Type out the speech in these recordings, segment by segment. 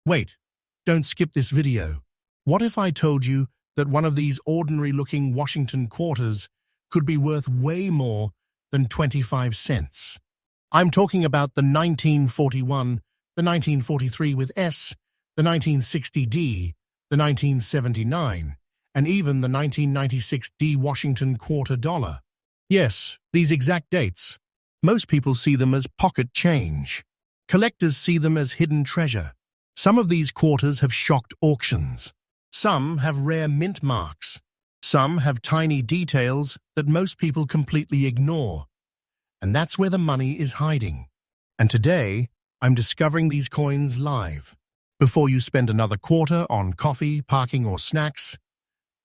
Wait, don't skip this video. What if I told you that one of these ordinary-looking Washington quarters could be worth way more than 25 cents? I'm talking about the 1941, the 1943 with S, the 1960D, the 1979, and even the 1996 D Washington quarter dollar. Yes, these exact dates. Most people see them as pocket change. Collectors see them as hidden treasure. Some of these quarters have shocked auctions. Some have rare mint marks. Some have tiny details that most people completely ignore. And that's where the money is hiding. And today, I'm discovering these coins live. Before you spend another quarter on coffee, parking, or snacks,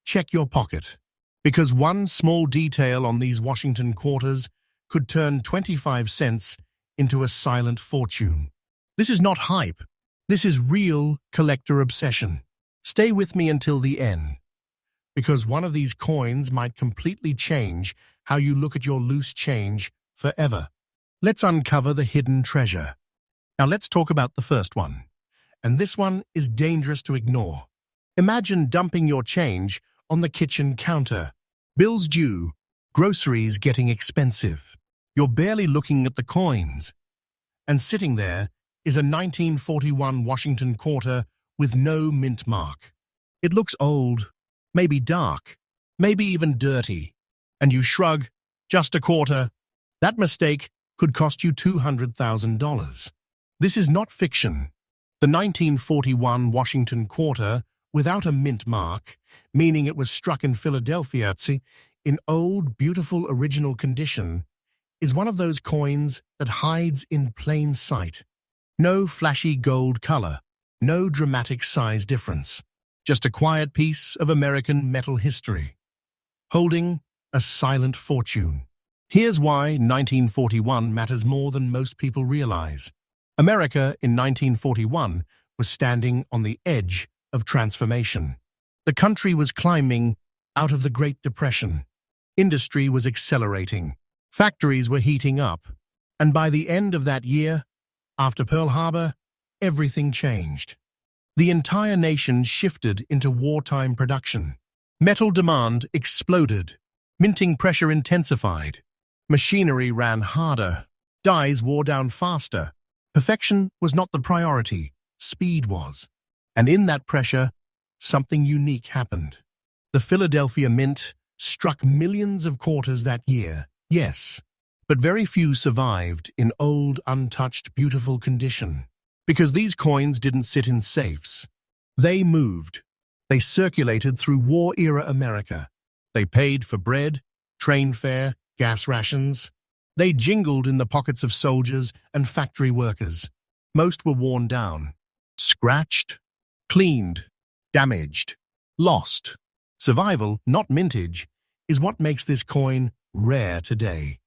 check your pocket. Because one small detail on these Washington quarters could turn 25 cents into a silent fortune. This is not hype. This is real collector obsession. Stay with me until the end, because one of these coins might completely change how you look at your loose change forever. Let's uncover the hidden treasure. Now let's talk about the first one. And this one is dangerous to ignore. Imagine dumping your change on the kitchen counter. Bills due, groceries getting expensive. You're barely looking at the coins. And sitting there is a 1941 Washington quarter with no mint mark. It looks old, maybe dark, maybe even dirty. And you shrug, just a quarter. That mistake could cost you $200,000. This is not fiction. The 1941 Washington quarter, without a mint mark, meaning it was struck in Philadelphia, in old, beautiful, original condition, is one of those coins that hides in plain sight. No flashy gold color, no dramatic size difference, just a quiet piece of American metal history, holding a silent fortune. Here's why 1941 matters more than most people realize. America in 1941 was standing on the edge of transformation. The country was climbing out of the Great Depression. Industry was accelerating. Factories were heating up. And by the end of that year, after Pearl Harbor, everything changed. The entire nation shifted into wartime production. Metal demand exploded. Minting pressure intensified. Machinery ran harder. Dies wore down faster. Perfection was not the priority. Speed was. And in that pressure, something unique happened. The Philadelphia Mint struck millions of quarters that year, yes, but very few survived in old, untouched, beautiful condition. Because these coins didn't sit in safes. They moved. They circulated through war-era America. They paid for bread, train fare, gas rations. They jingled in the pockets of soldiers and factory workers. Most were worn down, scratched, cleaned, damaged, lost. Survival, not mintage, is what makes this coin rare today.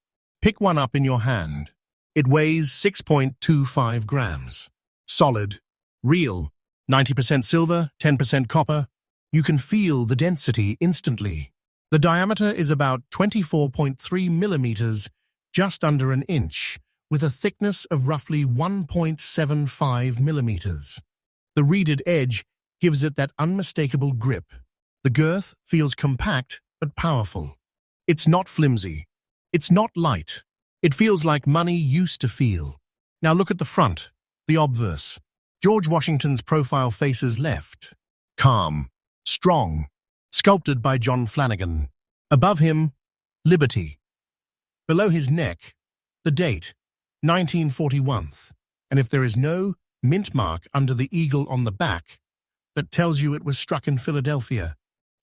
Pick one up in your hand. It weighs 6.25 grams. Solid, real, 90% silver, 10% copper. You can feel the density instantly. The diameter is about 24.3 millimeters, just under an inch, with a thickness of roughly 1.75 millimeters. The reeded edge gives it that unmistakable grip. The girth feels compact but powerful. It's not flimsy. It's not light. It feels like money used to feel. Now look at the front, the obverse. George Washington's profile faces left. Calm, strong, sculpted by John Flanagan. Above him, Liberty. Below his neck, the date, 1941. And if there is no mint mark under the eagle on the back, that tells you it was struck in Philadelphia.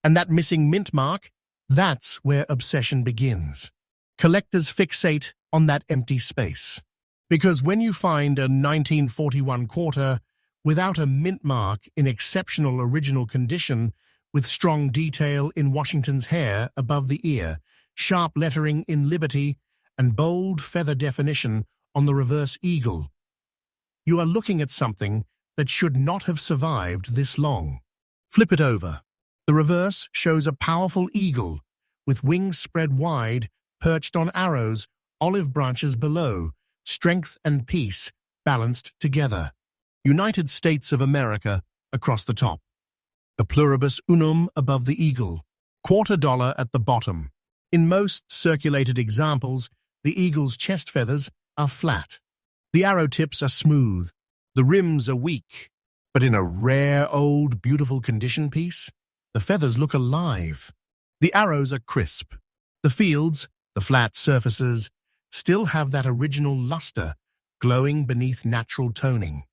And that missing mint mark, that's where obsession begins. Collectors fixate on that empty space. Because when you find a 1941 quarter without a mint mark in exceptional original condition, with strong detail in Washington's hair above the ear, sharp lettering in Liberty, and bold feather definition on the reverse eagle, you are looking at something that should not have survived this long. Flip it over. The reverse shows a powerful eagle, with wings spread wide, perched on arrows, olive branches below, strength and peace balanced together. United States of America across the top. A pluribus unum above the eagle. $quarter at the bottom. In most circulated examples, the eagle's chest feathers are flat. The arrow tips are smooth. The rims are weak. But in a rare, old, beautiful condition piece, the feathers look alive. The arrows are crisp. The fields, the flat surfaces, still have that original luster, glowing beneath natural toning.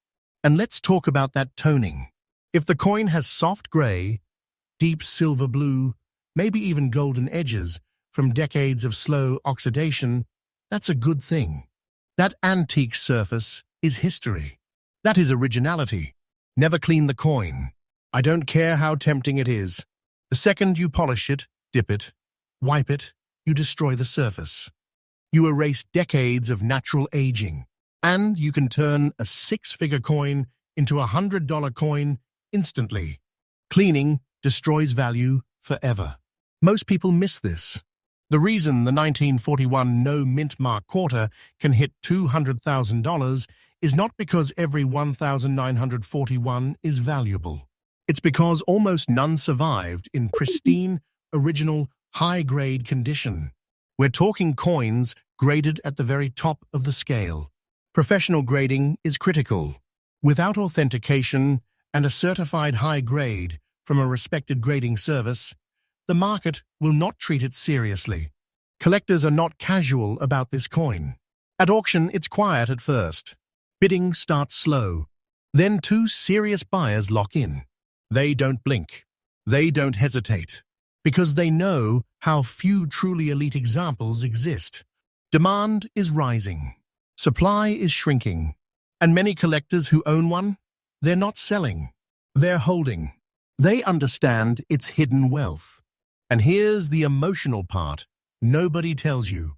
And let's talk about that toning. If the coin has soft gray, deep silver blue, maybe even golden edges from decades of slow oxidation, that's a good thing. That antique surface is history. That is originality. Never clean the coin. I don't care how tempting it is. The second you polish it, dip it, wipe it, you destroy the surface. You erase decades of natural aging. And you can turn a six-figure coin into a $100 coin instantly. Cleaning destroys value forever. Most people miss this. The reason the 1941 no mint mark quarter can hit $200,000 is not because every 1,941 is valuable. It's because almost none survived in pristine, original, high-grade condition. We're talking coins graded at the very top of the scale. Professional grading is critical. Without authentication and a certified high grade from a respected grading service, the market will not treat it seriously. Collectors are not casual about this coin. At auction, it's quiet at first. Bidding starts slow. Then two serious buyers lock in. They don't blink. They don't hesitate. Because they know how few truly elite examples exist. Demand is rising. Supply is shrinking. And many collectors who own one, they're not selling. They're holding. They understand its hidden wealth. And here's the emotional part nobody tells you.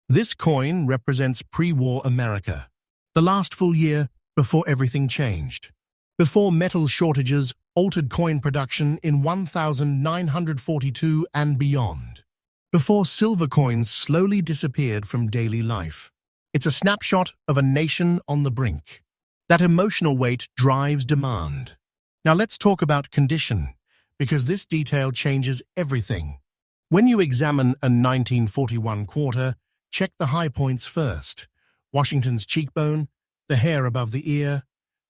This coin represents pre-war America. The last full year before everything changed. Before metal shortages altered coin production in 1942 and beyond. Before silver coins slowly disappeared from daily life. It's a snapshot of a nation on the brink. That emotional weight drives demand. Now let's talk about condition, because this detail changes everything. When you examine a 1941 quarter, check the high points first. Washington's cheekbone, the hair above the ear,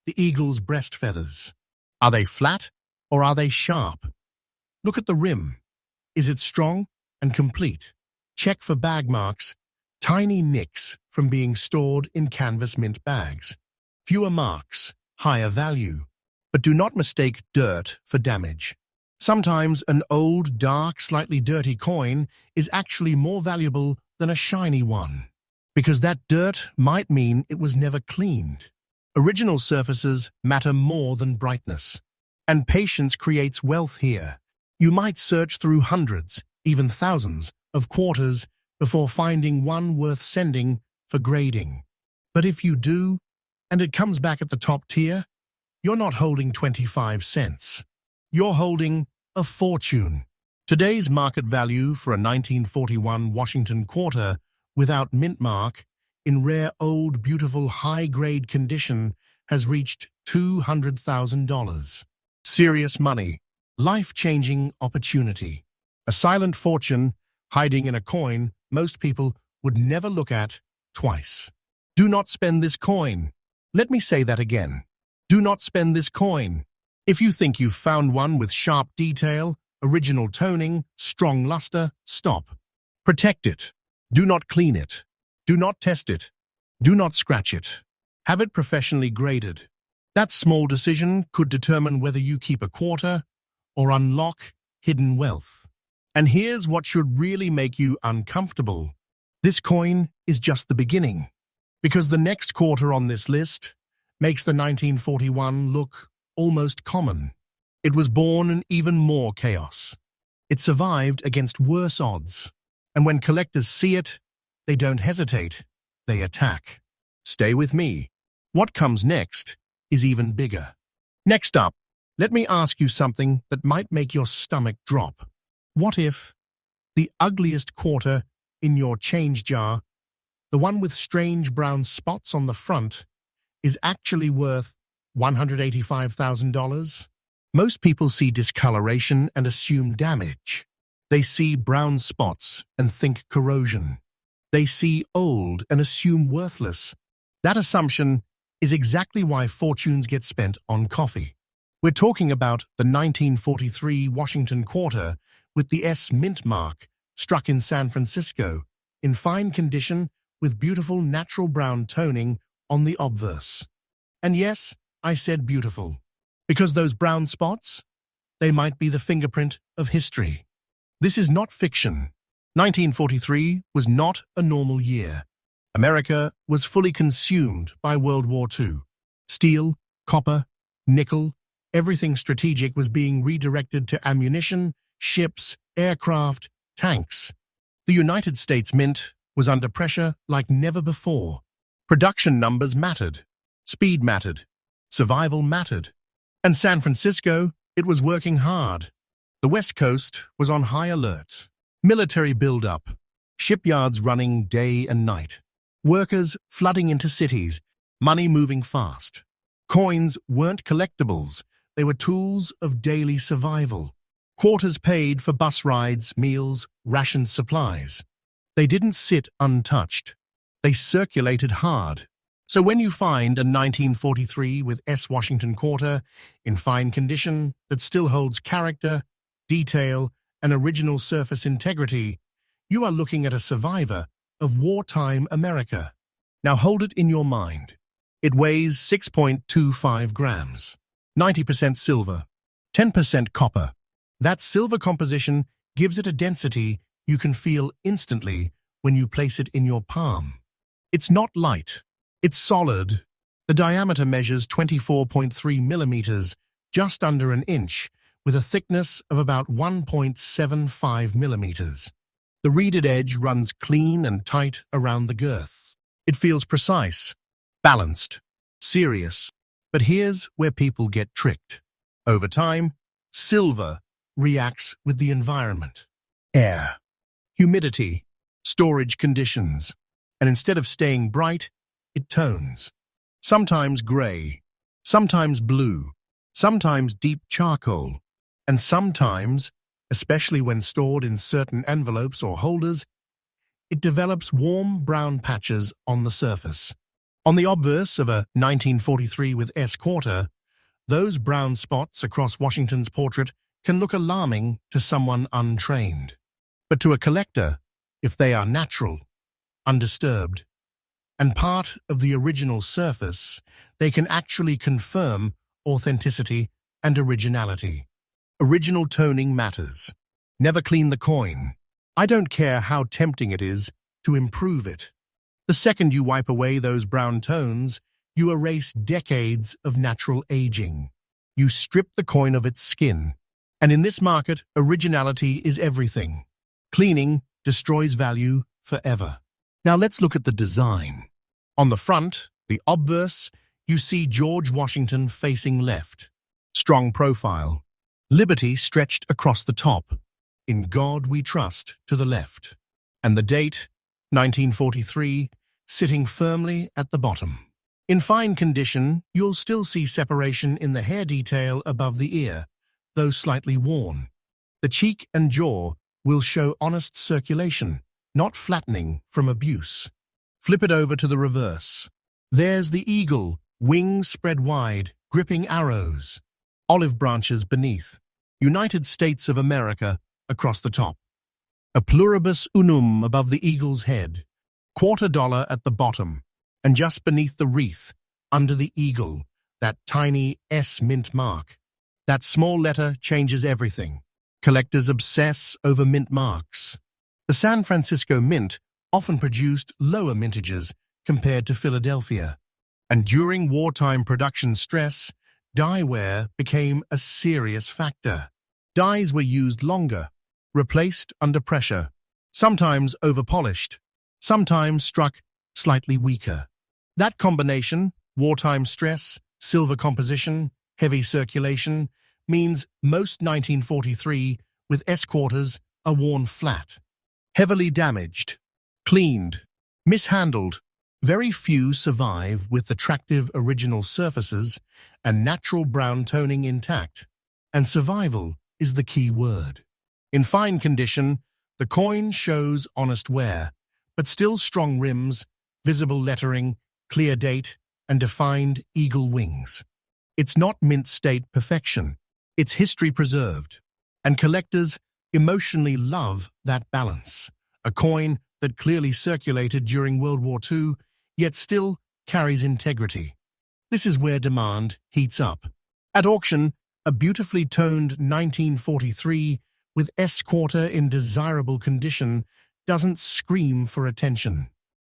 the eagle's breast feathers. Are they flat or are they sharp? Look at the rim. Is it strong and complete? Check for bag marks, tiny nicks from being stored in canvas mint bags. Fewer marks, higher value. But do not mistake dirt for damage. Sometimes an old, dark, slightly dirty coin is actually more valuable than a shiny one, because that dirt might mean it was never cleaned. Original surfaces matter more than brightness. And patience creates wealth here. You might search through hundreds, even thousands, of quarters before finding one worth sending for grading. But if you do, and it comes back at the top tier, you're not holding 25 cents. You're holding a fortune. Today's market value for a 1941 Washington quarter without mint mark, in rare old beautiful high-grade condition, has reached $200,000. Serious money, life-changing opportunity. A silent fortune hiding in a coin most people would never look at twice. Do not spend this coin. Let me say that again. Do not spend this coin. If you think you've found one with sharp detail, original toning, strong luster, stop. Protect it. Do not clean it. Do not test it. Do not scratch it. Have it professionally graded. That small decision could determine whether you keep a quarter or unlock hidden wealth. And here's what should really make you uncomfortable. This coin is just the beginning, because the next quarter on this list makes the 1941 look almost common. It was born in even more chaos. It survived against worse odds. And when collectors see it, they don't hesitate. They attack. Stay with me. What comes next is even bigger. Next up, let me ask you something that might make your stomach drop. What if the ugliest quarter in your change jar, the one with strange brown spots on the front, is actually worth $185,000? Most people see discoloration and assume damage. They see brown spots and think corrosion. They see old and assume worthless. That assumption is exactly why fortunes get spent on coffee. We're talking about the 1943 Washington Quarter with the S mint mark, struck in San Francisco, in fine condition with beautiful natural brown toning on the obverse. And yes, I said beautiful, because those brown spots, they might be the fingerprint of history. This is not fiction. 1943 was not a normal year. America was fully consumed by World War II. Steel, copper, nickel, everything strategic was being redirected to ammunition, ships, aircraft, tanks. The United States Mint was under pressure like never before. Production numbers mattered. Speed mattered. Survival mattered. And San Francisco, it was working hard. The West Coast was on high alert. Military build-up. Shipyards running day and night. Workers flooding into cities. Money moving fast. Coins weren't collectibles. They were tools of daily survival. Quarters paid for bus rides, meals, rationed supplies. They didn't sit untouched. They circulated hard. So when you find a 1943 with S Washington Quarter in fine condition that still holds character, detail, and original surface integrity, you are looking at a survivor of wartime America. Now hold it in your mind. It weighs 6.25 grams, 90% silver, 10% copper. That silver composition gives it a density you can feel instantly when you place it in your palm. It's not light. It's solid. The diameter measures 24.3 millimeters, just under an inch, with a thickness of about 1.75 millimeters. The reeded edge runs clean and tight around the girth. It feels precise, balanced, serious. But here's where people get tricked. Over time, silver reacts with the environment. Air, humidity, storage conditions. And instead of staying bright, it tones. Sometimes gray, sometimes blue, sometimes deep charcoal, and sometimes, especially when stored in certain envelopes or holders, it develops warm brown patches on the surface. On the obverse of a 1943 with S Quarter, those brown spots across Washington's portrait can look alarming to someone untrained. But to a collector, if they are natural, undisturbed, and part of the original surface, they can actually confirm authenticity and originality. Original toning matters. Never clean the coin. I don't care how tempting it is to improve it. The second you wipe away those brown tones, you erase decades of natural aging. You strip the coin of its skin. And in this market, originality is everything. Cleaning destroys value forever. Now let's look at the design. On the front, the obverse, you see George Washington facing left. Strong profile. Liberty stretched across the top. In God we trust to the left. And the date, 1943, sitting firmly at the bottom. In fine condition, you'll still see separation in the hair detail above the ear, though slightly worn. The cheek and jaw will show honest circulation, not flattening from abuse. Flip it over to the reverse. There's the eagle, wings spread wide, gripping arrows. Olive branches beneath. United States of America across the top. A pluribus unum above the eagle's head. $quarter at the bottom. And just beneath the wreath, under the eagle, that tiny S mint mark. That small letter changes everything. Collectors obsess over mint marks. The San Francisco Mint often produced lower mintages compared to Philadelphia. And during wartime production stress, dye wear became a serious factor. Dyes were used longer, replaced under pressure, sometimes overpolished, sometimes struck slightly weaker. That combination, wartime stress, silver composition, heavy circulation, means most 1943 with S Quarters are worn flat, heavily damaged, cleaned, mishandled, Very few survive with attractive original surfaces and natural brown toning intact, and survival is the key word. In fine condition, the coin shows honest wear, but still strong rims, visible lettering, clear date, and defined eagle wings. It's not mint state perfection, it's history preserved, and collectors emotionally love that balance. A coin that clearly circulated during World War II, yet still carries integrity. This is where demand heats up. At auction, a beautifully toned 1943 with S-quarter in desirable condition doesn't scream for attention.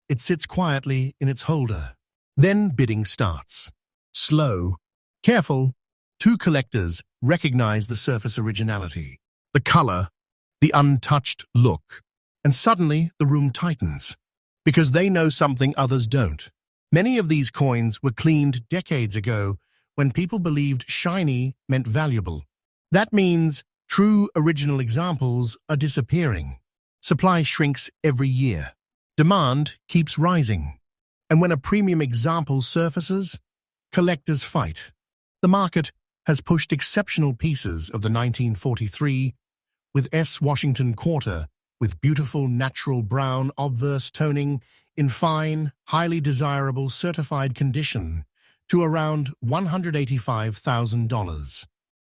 It sits quietly in its holder. Then bidding starts. Slow, careful. Two collectors recognize the surface originality, the color, the untouched look, and suddenly the room tightens, because they know something others don't. Many of these coins were cleaned decades ago when people believed shiny meant valuable. That means true original examples are disappearing. Supply shrinks every year. Demand keeps rising. And when a premium example surfaces, collectors fight. The market has pushed exceptional pieces of the 1943 with S. Washington Quarter with beautiful natural brown obverse toning in fine, highly desirable certified condition to around $185,000.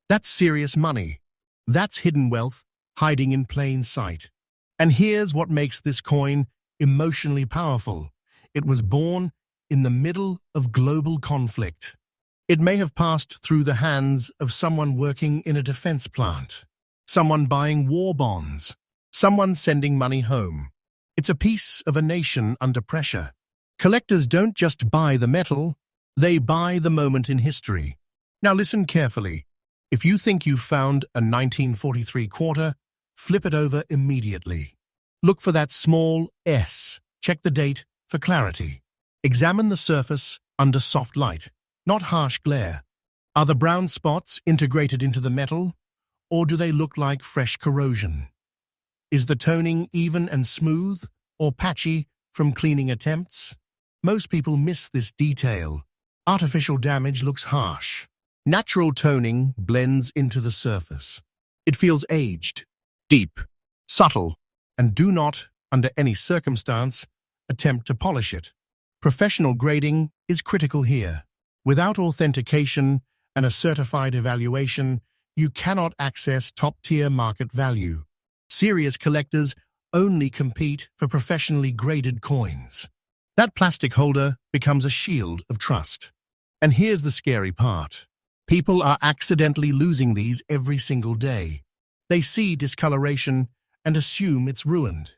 That's serious money. That's hidden wealth hiding in plain sight. And here's what makes this coin emotionally powerful. It was born in the middle of global conflict. It may have passed through the hands of someone working in a defense plant, someone buying war bonds, someone sending money home. It's a piece of a nation under pressure. Collectors don't just buy the metal, they buy the moment in history. Now listen carefully. If you think you've found a 1943 quarter, flip it over immediately. Look for that small S. Check the date for clarity. Examine the surface under soft light, not harsh glare. Are the brown spots integrated into the metal, or do they look like fresh corrosion? Is the toning even and smooth, or patchy from cleaning attempts? Most people miss this detail. Artificial damage looks harsh. Natural toning blends into the surface. It feels aged, deep, subtle, and do not, under any circumstance, attempt to polish it. Professional grading is critical here. Without authentication and a certified evaluation, you cannot access top-tier market value. Serious collectors only compete for professionally graded coins. That plastic holder becomes a shield of trust. And here's the scary part. People are accidentally losing these every single day. They see discoloration and assume it's ruined.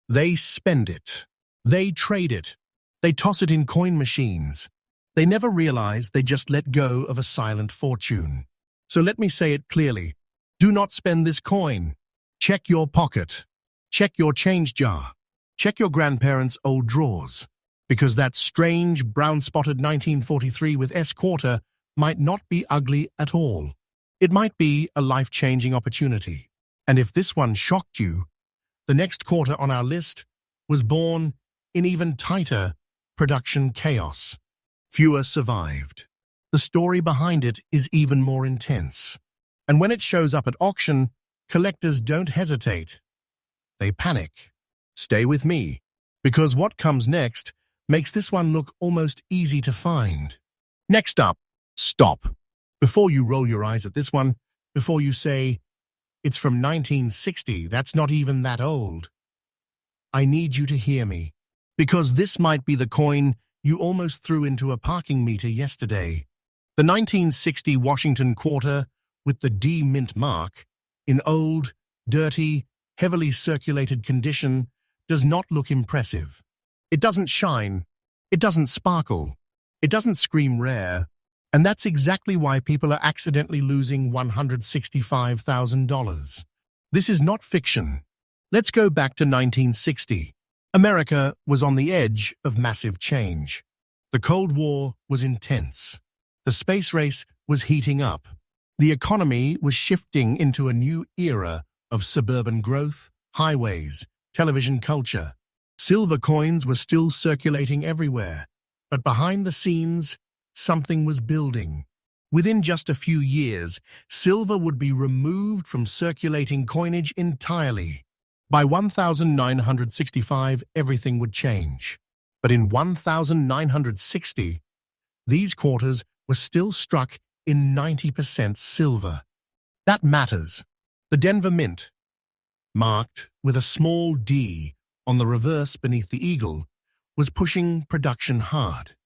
They spend it. They trade it. They toss it in coin machines. They never realize they just let go of a silent fortune. So let me say it clearly. Do not spend this coin. Check your pocket. Check your change jar. Check your grandparents' old drawers. Because that strange brown-spotted 1943 with S-quarter might not be ugly at all. It might be a life-changing opportunity. And if this one shocked you, the next quarter on our list was born in even tighter production chaos. Fewer survived. The story behind it is even more intense. And when it shows up at auction, collectors don't hesitate. They panic. Stay with me, because what comes next makes this one look almost easy to find. Next up, stop. Before you roll your eyes at this one, before you say, it's from 1960, that's not even that old. I need you to hear me, because this might be the coin you almost threw into a parking meter yesterday. The 1960 Washington Quarter with the D mint mark, in old, dirty, heavily circulated condition, does not look impressive. It doesn't shine. It doesn't sparkle. It doesn't scream rare. And that's exactly why people are accidentally losing $165,000. This is not fiction. Let's go back to 1960. America was on the edge of massive change. The Cold War was intense. The space race was heating up. The economy was shifting into a new era of suburban growth, highways, television culture. Silver coins were still circulating everywhere, but behind the scenes, something was building. Within just a few years, silver would be removed from circulating coinage entirely. By 1965, everything would change. But in 1960, these quarters were still struck in 90% silver. That matters. The Denver Mint, marked with a small D on the reverse beneath the eagle, was pushing production hard.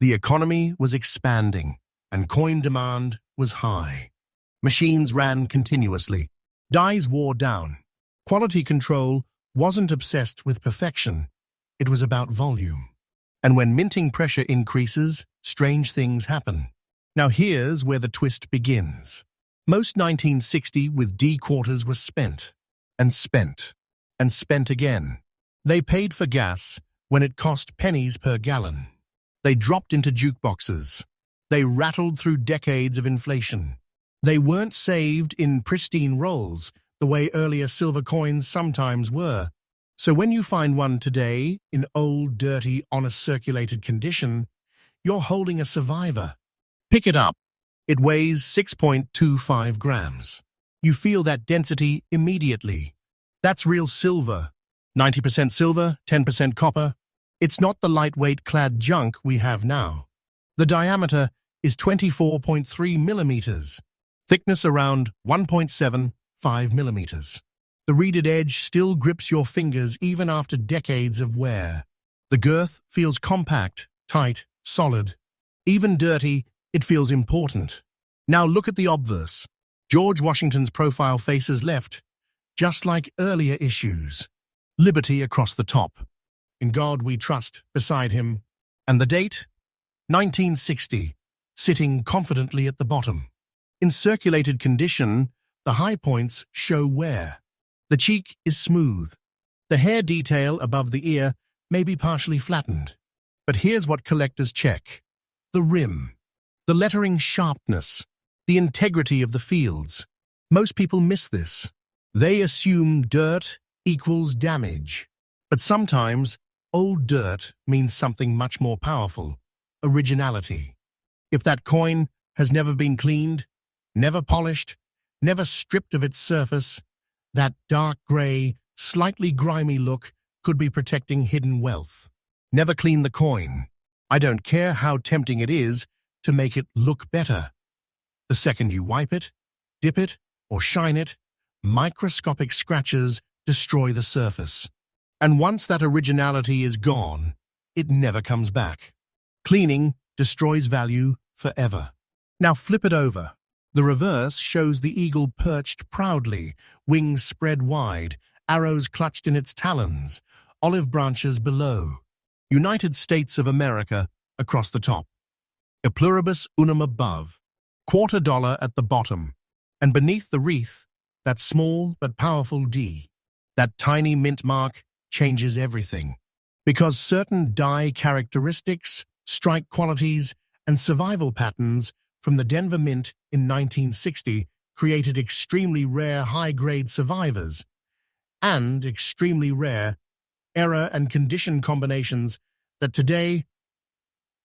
The economy was expanding, and coin demand was high. Machines ran continuously. Dies wore down. Quality control wasn't obsessed with perfection. It was about volume. And when minting pressure increases, strange things happen. Now here's where the twist begins. Most 1960 with D quarters were spent, and spent, and spent again. They paid for gas when it cost pennies per gallon. They dropped into jukeboxes. They rattled through decades of inflation. They weren't saved in pristine rolls the way earlier silver coins sometimes were. So when you find one today in old, dirty, honest circulated condition, you're holding a survivor. Pick it up. It weighs 6.25 grams. You feel that density immediately. That's real silver. 90% silver, 10% copper. It's not the lightweight clad junk we have now. The diameter is 24.3 millimeters. Thickness around 1.75 millimeters. The reeded edge still grips your fingers even after decades of wear. The girth feels compact, tight, solid. Even dirty, it feels important. Now look at the obverse. George Washington's profile faces left, just like earlier issues. Liberty across the top. In God we trust beside him. And the date? 1960, sitting confidently at the bottom. In circulated condition, the high points show wear. The cheek is smooth. The hair detail above the ear may be partially flattened. But here's what collectors check. The rim. The lettering sharpness. The integrity of the fields. Most people miss this. They assume dirt equals damage. But sometimes, old dirt means something much more powerful. Originality. If that coin has never been cleaned, never polished, never stripped of its surface, that dark gray, slightly grimy look could be protecting hidden wealth. Never clean the coin. I don't care how tempting it is to make it look better. The second you wipe it, dip it, or shine it, microscopic scratches destroy the surface. And once that originality is gone, it never comes back. Cleaning destroys value forever. Now flip it over. The reverse shows the eagle perched proudly, wings spread wide, arrows clutched in its talons, olive branches below. United States of America across the top. E pluribus unum above. $quarter at the bottom. And beneath the wreath, that small but powerful D. That tiny mint mark changes everything. Because certain die characteristics, strike qualities, and survival patterns from the Denver Mint in 1960 created extremely rare high-grade survivors and extremely rare error and condition combinations that today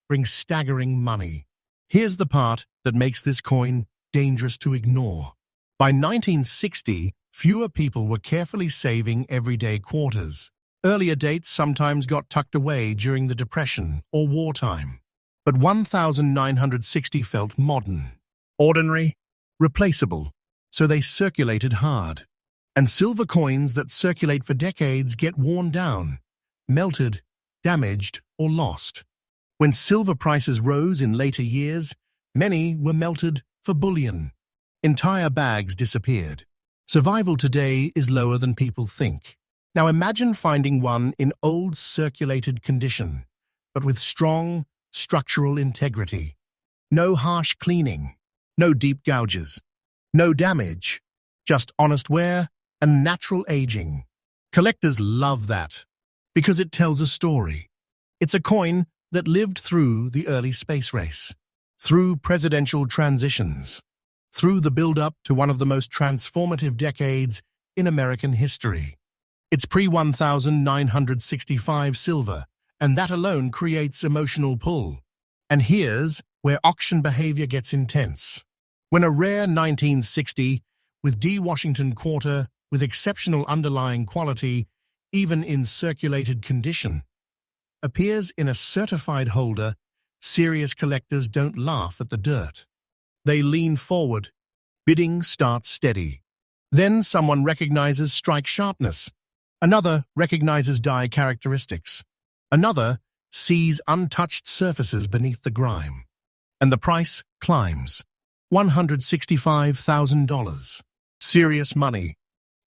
bring staggering money. Here's the part that makes this coin dangerous to ignore. By 1960, fewer people were carefully saving everyday quarters. Earlier dates sometimes got tucked away during the Depression or wartime. But 1960 felt modern, ordinary, replaceable, so they circulated hard. And silver coins that circulate for decades get worn down, melted, damaged, or lost. When silver prices rose in later years, many were melted for bullion. Entire bags disappeared. Survival today is lower than people think. Now imagine finding one in old circulated condition, but with strong, structural integrity. No harsh cleaning, no deep gouges, no damage, just honest wear and natural aging. Collectors love that because it tells a story. It's a coin that lived through the early space race, through presidential transitions, through the build-up to one of the most transformative decades in American history. It's pre-1965 silver, and that alone creates emotional pull. And here's where auction behavior gets intense. When a rare 1960 with D. Washington quarter with exceptional underlying quality, even in circulated condition, appears in a certified holder, serious collectors don't laugh at the dirt. They lean forward. Bidding starts steady. Then someone recognizes strike sharpness. Another recognizes die characteristics. Another sees untouched surfaces beneath the grime. And the price climbs. $165,000. Serious money.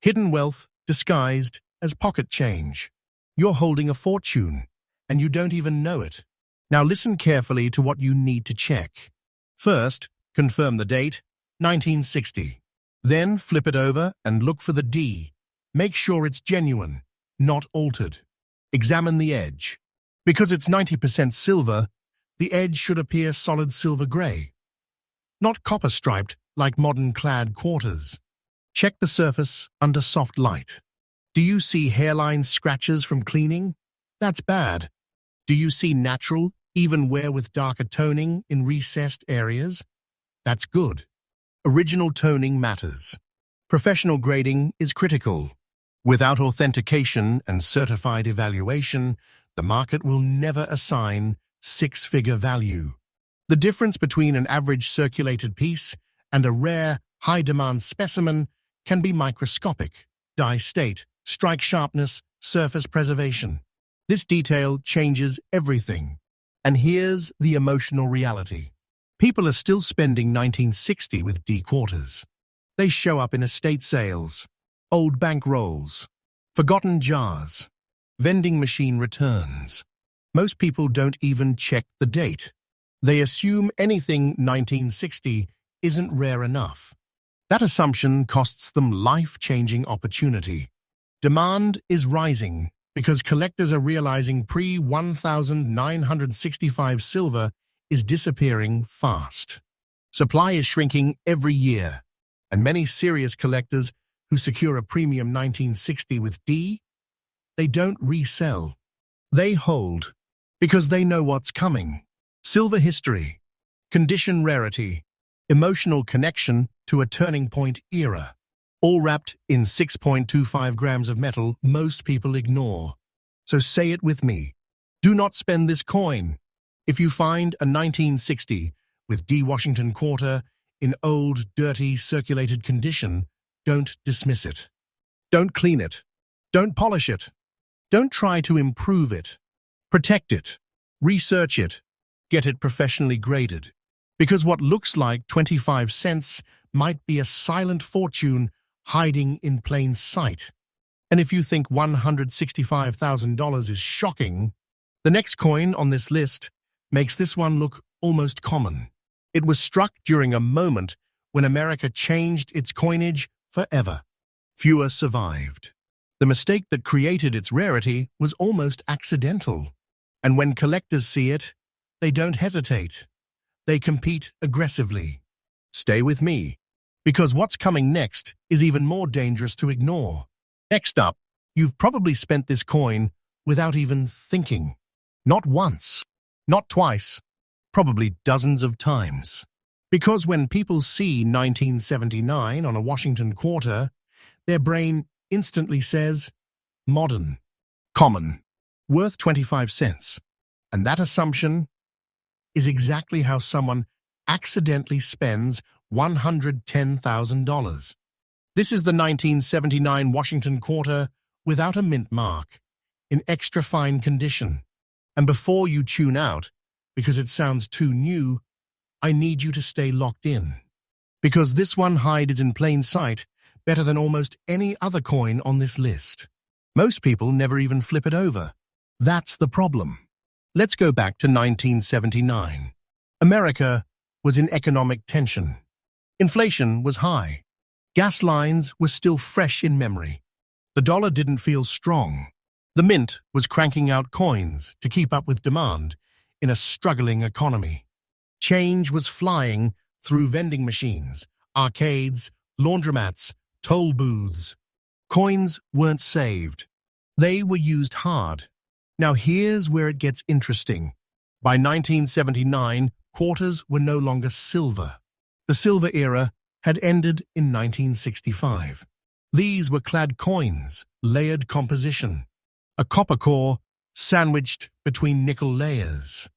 Hidden wealth disguised as pocket change. You're holding a fortune, and you don't even know it. Now listen carefully to what you need to check. First, confirm the date, 1960. Then flip it over and look for the D. Make sure it's genuine, not altered. Examine the edge. Because it's 90% silver, the edge should appear solid silver gray, not copper-striped like modern clad quarters. Check the surface under soft light. Do you see hairline scratches from cleaning? That's bad. Do you see natural, even wear with darker toning in recessed areas? That's good. Original toning matters. Professional grading is critical. Without authentication and certified evaluation, the market will never assign six-figure value. The difference between an average circulated piece and a rare, high-demand specimen can be microscopic: die state, strike sharpness, surface preservation. This detail changes everything. And here's the emotional reality. People are still spending 1960 with D quarters. They show up in estate sales, old bank rolls, forgotten jars, vending machine returns. Most people don't even check the date. They assume anything 1960 isn't rare enough. That assumption costs them life-changing opportunity. Demand is rising because collectors are realizing pre-1965 silver is disappearing fast. Supply is shrinking every year, and many serious collectors who secure a premium 1960 with D, they don't resell. They hold because they know what's coming. Silver history, condition rarity, emotional connection to a turning point era, all wrapped in 6.25 grams of metal most people ignore. So say it with me. Do not spend this coin. If you find a 1960 with D. Washington quarter in old, dirty, circulated condition, don't dismiss it. Don't clean it. Don't polish it. Don't try to improve it. Protect it. Research it. Get it professionally graded. Because what looks like 25 cents might be a silent fortune hiding in plain sight. And if you think $165,000 is shocking, the next coin on this list makes this one look almost common. It was struck during a moment when America changed its coinage forever. Fewer survived. The mistake that created its rarity was almost accidental. And when collectors see it, they don't hesitate. They compete aggressively. Stay with me, because what's coming next is even more dangerous to ignore. Next up, you've probably spent this coin without even thinking. Not once, not twice, probably dozens of times. Because when people see 1979 on a Washington quarter, their brain instantly says, modern, common, worth 25 cents. And that assumption is exactly how someone accidentally spends $110,000. This is the 1979 Washington quarter without a mint mark, in extra fine condition. And before you tune out, because it sounds too new, I need you to stay locked in. Because this one hides in plain sight better than almost any other coin on this list. Most people never even flip it over. That's the problem. Let's go back to 1979. America was in economic tension. Inflation was high. Gas lines were still fresh in memory. The dollar didn't feel strong. The mint was cranking out coins to keep up with demand in a struggling economy. Change was flying through vending machines, arcades, laundromats, toll booths. Coins weren't saved. They were used hard. Now here's where it gets interesting. By 1979, quarters were no longer silver. The silver era had ended in 1965. These were clad coins, layered composition. A copper core sandwiched between nickel layers.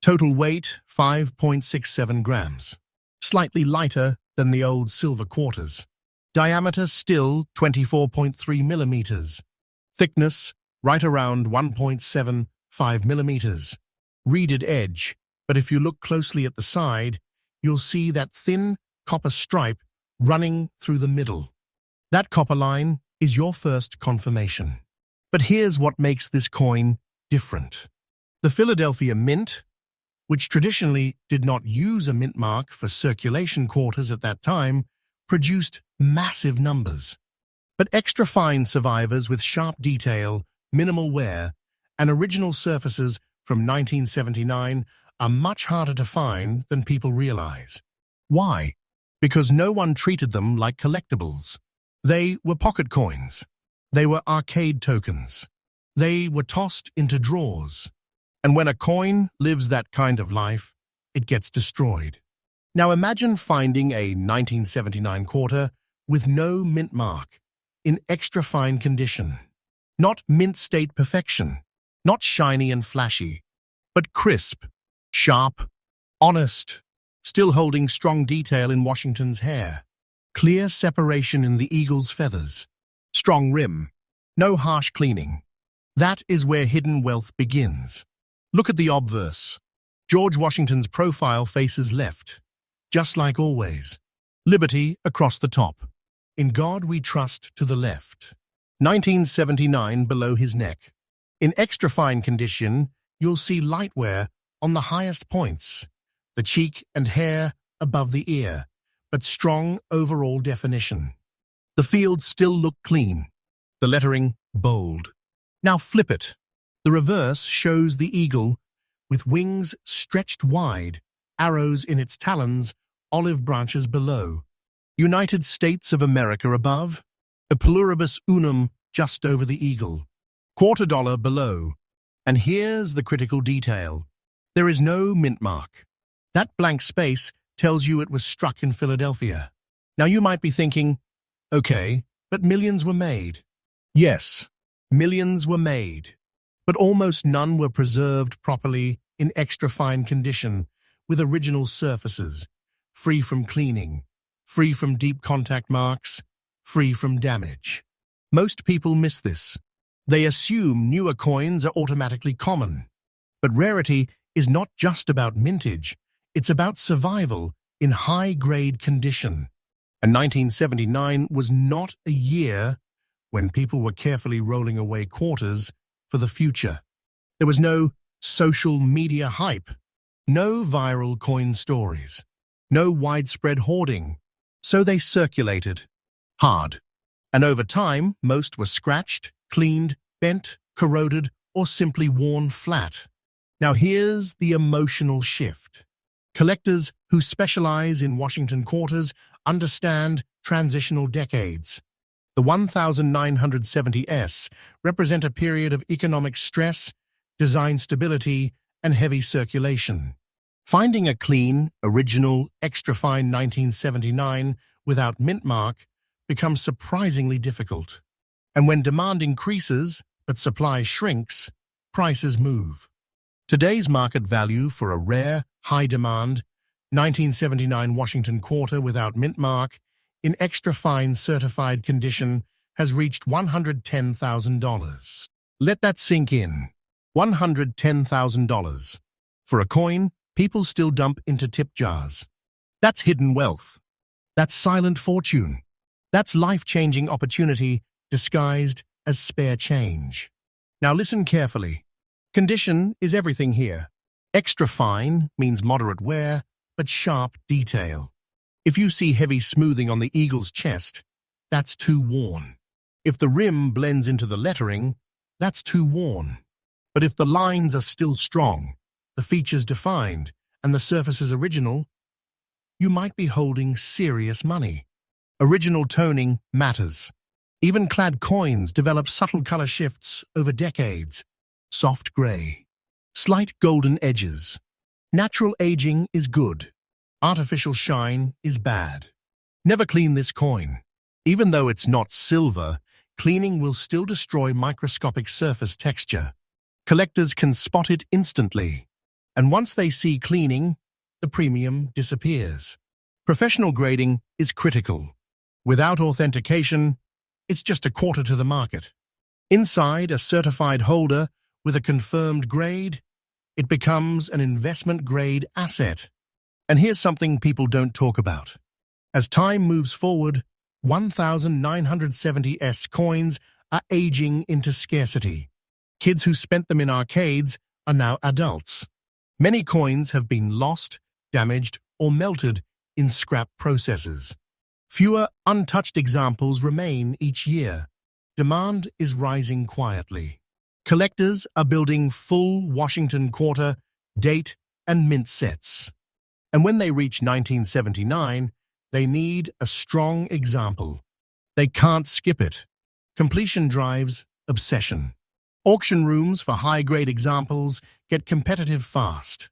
Total weight, 5.67 grams. Slightly lighter than the old silver quarters. Diameter still 24.3 millimeters. Thickness, right around 1.75 millimeters. Reeded edge, but if you look closely at the side, you'll see that thin copper stripe running through the middle. That copper line is your first confirmation. But here's what makes this coin different. The Philadelphia Mint, which traditionally did not use a mint mark for circulation quarters at that time, produced massive numbers. But extra fine survivors with sharp detail, minimal wear, and original surfaces from 1979 are much harder to find than people realize. Why? Because no one treated them like collectibles. They were pocket coins. They were arcade tokens. They were tossed into drawers. And when a coin lives that kind of life, it gets destroyed. Now imagine finding a 1979 quarter with no mint mark, in extra fine condition. Not mint state perfection, not shiny and flashy, but crisp, sharp, honest, still holding strong detail in Washington's hair, clear separation in the eagle's feathers, strong rim, no harsh cleaning. That is where hidden wealth begins. Look at the obverse. George Washington's profile faces left, just like always. Liberty across the top. In God we trust to the left. 1979 below his neck. In extra fine condition, you'll see light wear on the highest points, the cheek and hair above the ear, but strong overall definition. The fields still look clean, the lettering bold. Now flip it. The reverse shows the eagle with wings stretched wide, arrows in its talons, olive branches below. United States of America above, a pluribus unum just over the eagle. $quarter below. And here's the critical detail. There is no mint mark. That blank space tells you it was struck in Philadelphia. Now you might be thinking, okay, but millions were made. Yes, millions were made. But almost none were preserved properly in extra fine condition, with original surfaces, free from cleaning, free from deep contact marks, free from damage. Most people miss this. They assume newer coins are automatically common. But rarity is not just about mintage, it's about survival in high-grade condition. And 1979 was not a year when people were carefully rolling away quarters for the future. There was no social media hype, no viral coin stories, no widespread hoarding. So they circulated hard. And over time, most were scratched, cleaned, bent, corroded, or simply worn flat. Now here's the emotional shift. Collectors who specialize in Washington quarters understand transitional decades. The 1970s represent a period of economic stress, design stability, and heavy circulation. Finding a clean, original, extra-fine 1979 without mint mark becomes surprisingly difficult. And when demand increases, but supply shrinks, prices move. Today's market value for a rare, high-demand 1979 Washington quarter without mint mark in extra-fine certified condition has reached $110,000. Let that sink in. $110,000. For a coin people still dump into tip jars. That's hidden wealth. That's silent fortune. That's life-changing opportunity disguised as spare change. Now listen carefully. Condition is everything here. Extra fine means moderate wear, but sharp detail. If you see heavy smoothing on the eagle's chest, that's too worn. If the rim blends into the lettering, that's too worn. But if the lines are still strong, the features defined, and the surface is original, you might be holding serious money. Original toning matters. Even clad coins develop subtle color shifts over decades. Soft gray. Slight golden edges. Natural aging is good. Artificial shine is bad. Never clean this coin. Even though it's not silver, cleaning will still destroy microscopic surface texture. Collectors can spot it instantly. And once they see cleaning, the premium disappears. Professional grading is critical. Without authentication, it's just a quarter to the market. Inside a certified holder with a confirmed grade, it becomes an investment-grade asset. And here's something people don't talk about. As time moves forward, 1970s coins are aging into scarcity. Kids who spent them in arcades are now adults. Many coins have been lost, damaged, or melted in scrap processes. Fewer untouched examples remain each year. Demand is rising quietly. Collectors are building full Washington quarter, date, and mint sets. And when they reach 1979, they need a strong example. They can't skip it. Completion drives obsession. Auction rooms for high-grade examples get competitive fast.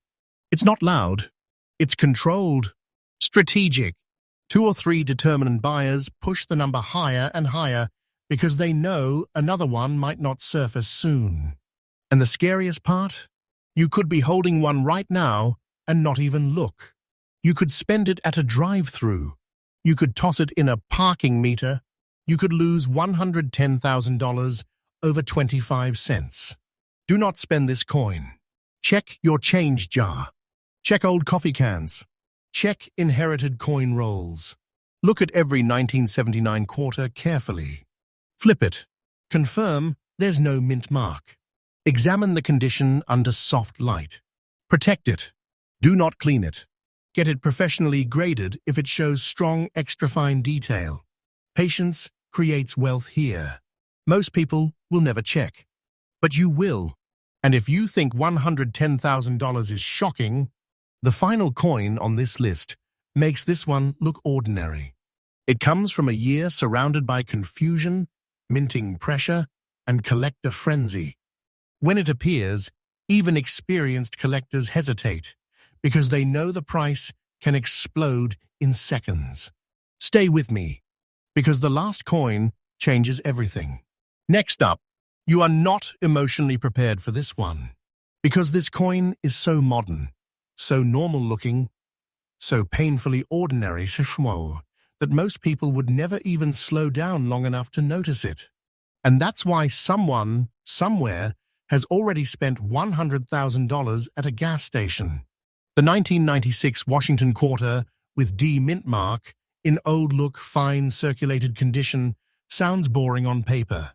It's not loud. It's controlled. Strategic. 2 or 3 determined buyers push the number higher and higher because they know another one might not surface soon. And the scariest part? You could be holding one right now and not even look. You could spend it at a drive-through. You could toss it in a parking meter. You could lose $110,000 over 25 cents. Do not spend this coin. Check your change jar. Check old coffee cans. Check inherited coin rolls. Look at every 1979 quarter carefully. Flip it. Confirm there's no mint mark. Examine the condition under soft light. Protect it. Do not clean it. Get it professionally graded if it shows strong extra-fine detail. Patience creates wealth here. Most people will never check. But you will. And if you think $110,000 is shocking, the final coin on this list makes this one look ordinary. It comes from a year surrounded by confusion, minting pressure, and collector frenzy. When it appears, even experienced collectors hesitate because they know the price can explode in seconds. Stay with me, because the last coin changes everything. Next up, you are not emotionally prepared for this one, because this coin is so modern, so normal-looking, so painfully ordinary that most people would never even slow down long enough to notice it. And that's why someone, somewhere, has already spent $100,000 at a gas station. The 1996 Washington quarter with D mint mark in old-look, fine circulated condition sounds boring on paper.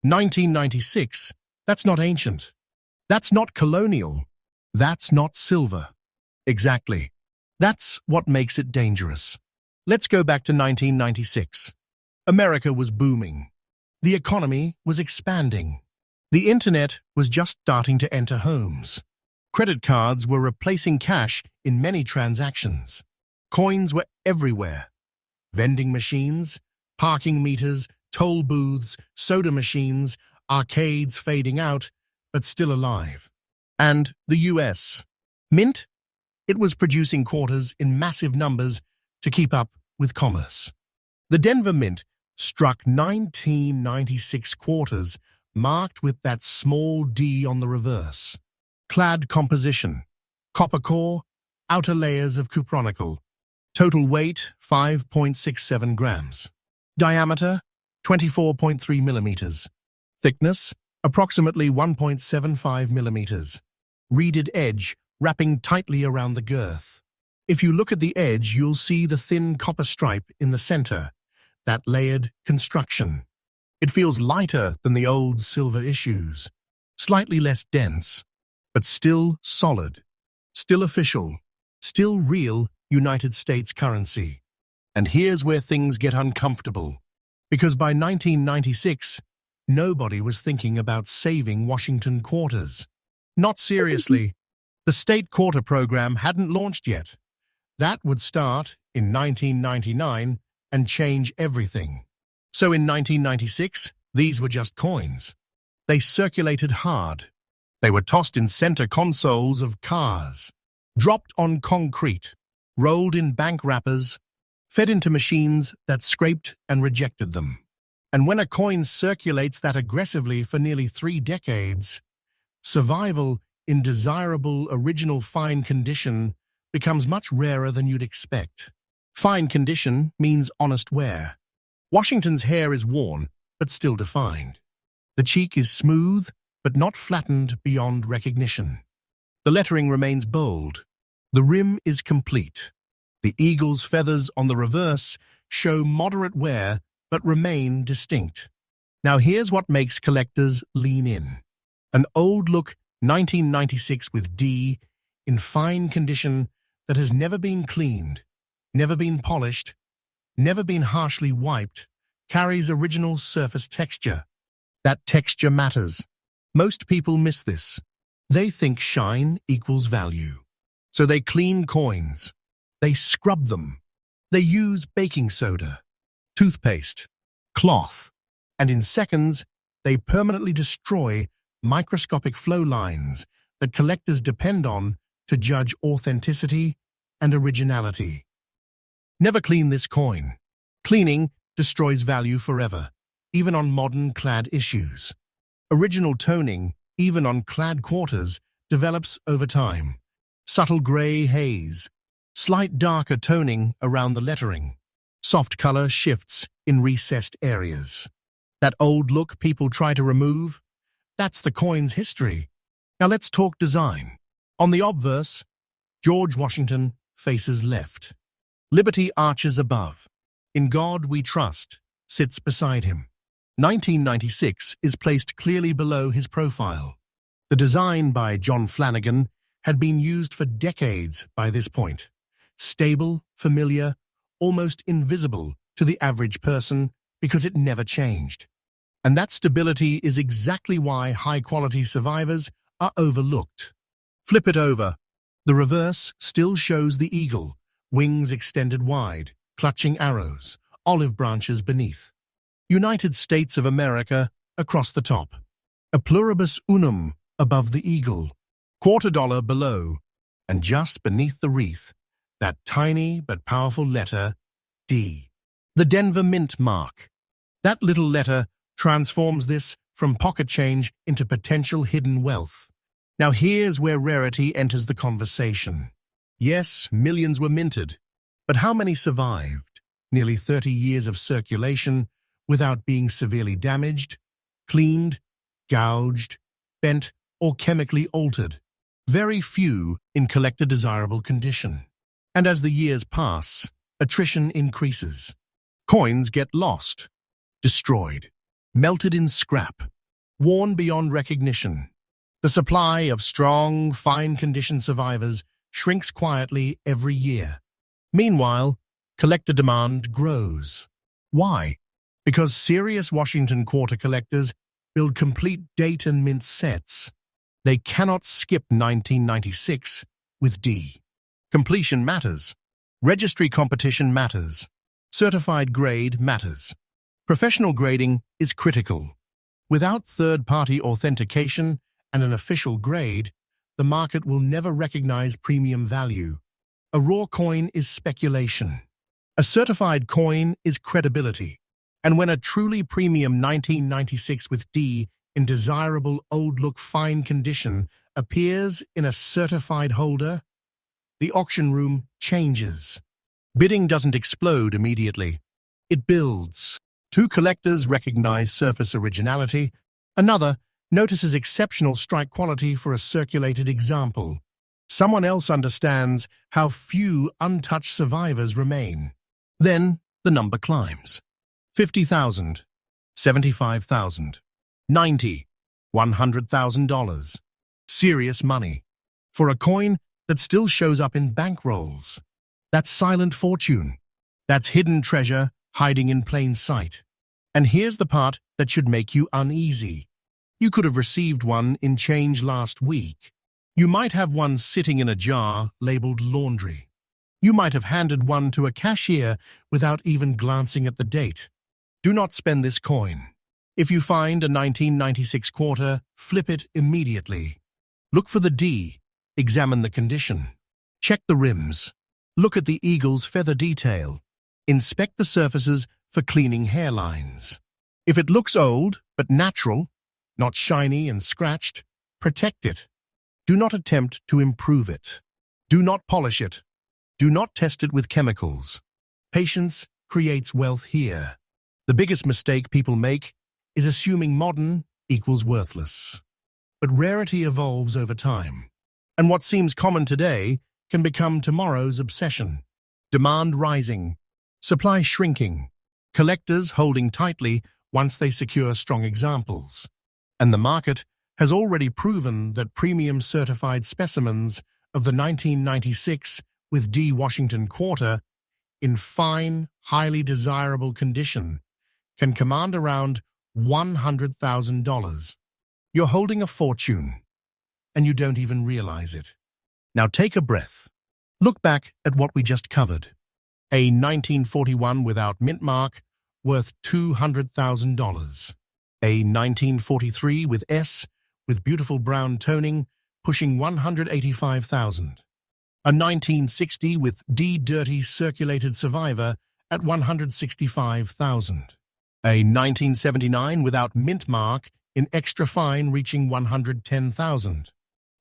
1996, that's not ancient. That's not colonial. That's not silver. Exactly. That's what makes it dangerous. Let's go back to 1996. America was booming. The economy was expanding. The internet was just starting to enter homes. Credit cards were replacing cash in many transactions. Coins were everywhere. Vending machines, parking meters, toll booths, soda machines, arcades fading out, but still alive. And the US. Mint? It was producing quarters in massive numbers to keep up with commerce. The Denver Mint struck 1996 quarters marked with that small D on the reverse. Clad composition, copper core, outer layers of cupronickel. Total weight, 5.67 grams. Diameter, 24.3 millimeters. Thickness, approximately 1.75 millimeters. Reeded edge, wrapping tightly around the girth. If you look at the edge, you'll see the thin copper stripe in the center, that layered construction. It feels lighter than the old silver issues, slightly less dense, but still solid, still official, still real United States currency. And here's where things get uncomfortable, because by 1996, nobody was thinking about saving Washington quarters. Not seriously. The state quarter program hadn't launched yet. That would start in 1999 and change everything. So in 1996, these were just coins. They circulated hard. They were tossed in center consoles of cars, dropped on concrete, rolled in bank wrappers, fed into machines that scraped and rejected them. And when a coin circulates that aggressively for nearly 3 decades, survival in desirable original fine condition becomes much rarer than you'd expect. Fine condition means honest wear. Washington's hair is worn, but still defined. The cheek is smooth, but not flattened beyond recognition. The lettering remains bold. The rim is complete. The eagle's feathers on the reverse show moderate wear, but remain distinct. Now here's what makes collectors lean in. An old-look 1996 with D in fine condition that has never been cleaned, never been polished, never been harshly wiped, carries original surface texture. That texture matters. Most people miss this. They think shine equals value. So they clean coins. They scrub them. They use baking soda, toothpaste, cloth, and in seconds, they permanently destroy microscopic flow lines that collectors depend on to judge authenticity and originality. Never clean this coin. Cleaning destroys value forever, even on modern clad issues. Original toning, even on clad quarters, develops over time. Subtle gray haze, slight darker toning around the lettering. Soft color shifts in recessed areas. That old look people try to remove, that's the coin's history. Now let's talk design. On the obverse, George Washington faces left. Liberty arches above. In God we trust sits beside him. 1996 is placed clearly below his profile. The design by John Flanagan had been used for decades by this point. Stable, familiar, almost invisible to the average person because it never changed. And that stability is exactly why high-quality survivors are overlooked. Flip it over. The reverse still shows the eagle, wings extended wide, clutching arrows, olive branches beneath. United States of America across the top. A pluribus unum above the eagle, $quarter below, and just beneath the wreath, that tiny but powerful letter, D. The Denver Mint mark. That little letter transforms this from pocket change into potential hidden wealth. Now here's where rarity enters the conversation. Yes, millions were minted, but how many survived? Nearly 30 years of circulation without being severely damaged, cleaned, gouged, bent, or chemically altered. Very few in collector desirable condition. And as the years pass, attrition increases. Coins get lost, destroyed, melted in scrap, worn beyond recognition. The supply of strong, fine-condition survivors shrinks quietly every year. Meanwhile, collector demand grows. Why? Because serious Washington quarter collectors build complete date and mint sets. They cannot skip 1996 with D. Completion matters. Registry competition matters. Certified grade matters. Professional grading is critical. Without third-party authentication and an official grade, the market will never recognize premium value. A raw coin is speculation. A certified coin is credibility. And when a truly premium 1996 with D in desirable old-look fine condition appears in a certified holder, the auction room changes. Bidding doesn't explode immediately. It builds. Two collectors recognize surface originality. Another notices exceptional strike quality for a circulated example. Someone else understands how few untouched survivors remain. Then the number climbs. 50,000, 75,000, 90, $100,000. Serious money. For a coin that still shows up in bankrolls. That's silent fortune. That's hidden treasure hiding in plain sight. And here's the part that should make you uneasy. You could have received one in change last week. You might have one sitting in a jar labeled laundry. You might have handed one to a cashier without even glancing at the date. Do not spend this coin. If you find a 1996 quarter, flip it immediately. Look for the D. Examine the condition. Check the rims. Look at the eagle's feather detail. Inspect the surfaces for cleaning hairlines. If it looks old but natural, not shiny and scratched, protect it. Do not attempt to improve it. Do not polish it. Do not test it with chemicals. Patience creates wealth here. The biggest mistake people make is assuming modern equals worthless. But rarity evolves over time, and what seems common today can become tomorrow's obsession. Demand rising, supply shrinking, collectors holding tightly once they secure strong examples. And the market has already proven that premium certified specimens of the 1996 with D Washington quarter in fine, highly desirable condition can command around $100,000. You're holding a fortune, and you don't even realize it. Now take a breath. Look back at what we just covered. A 1941 without mint mark worth $200,000. A 1943 with S with beautiful brown toning pushing $185,000. A 1960 with D dirty circulated survivor at $165,000. A 1979 without mint mark in extra fine reaching $110,000.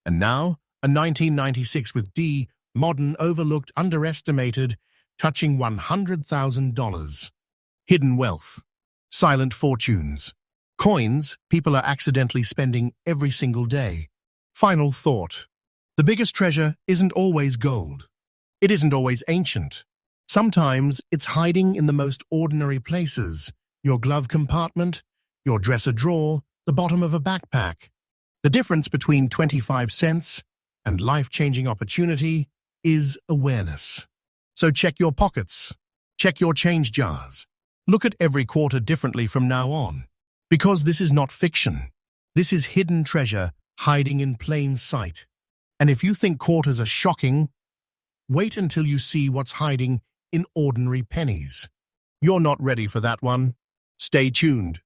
And now, a 1996 with D, modern, overlooked, underestimated, touching $100,000. Hidden wealth. Silent fortunes. Coins people are accidentally spending every single day. Final thought. The biggest treasure isn't always gold. It isn't always ancient. Sometimes it's hiding in the most ordinary places. Your glove compartment, your dresser drawer, the bottom of a backpack. The difference between 25 cents and life-changing opportunity is awareness. So check your pockets. Check your change jars. Look at every quarter differently from now on. Because this is not fiction. This is hidden treasure hiding in plain sight. And if you think quarters are shocking, wait until you see what's hiding in ordinary pennies. You're not ready for that one. Stay tuned.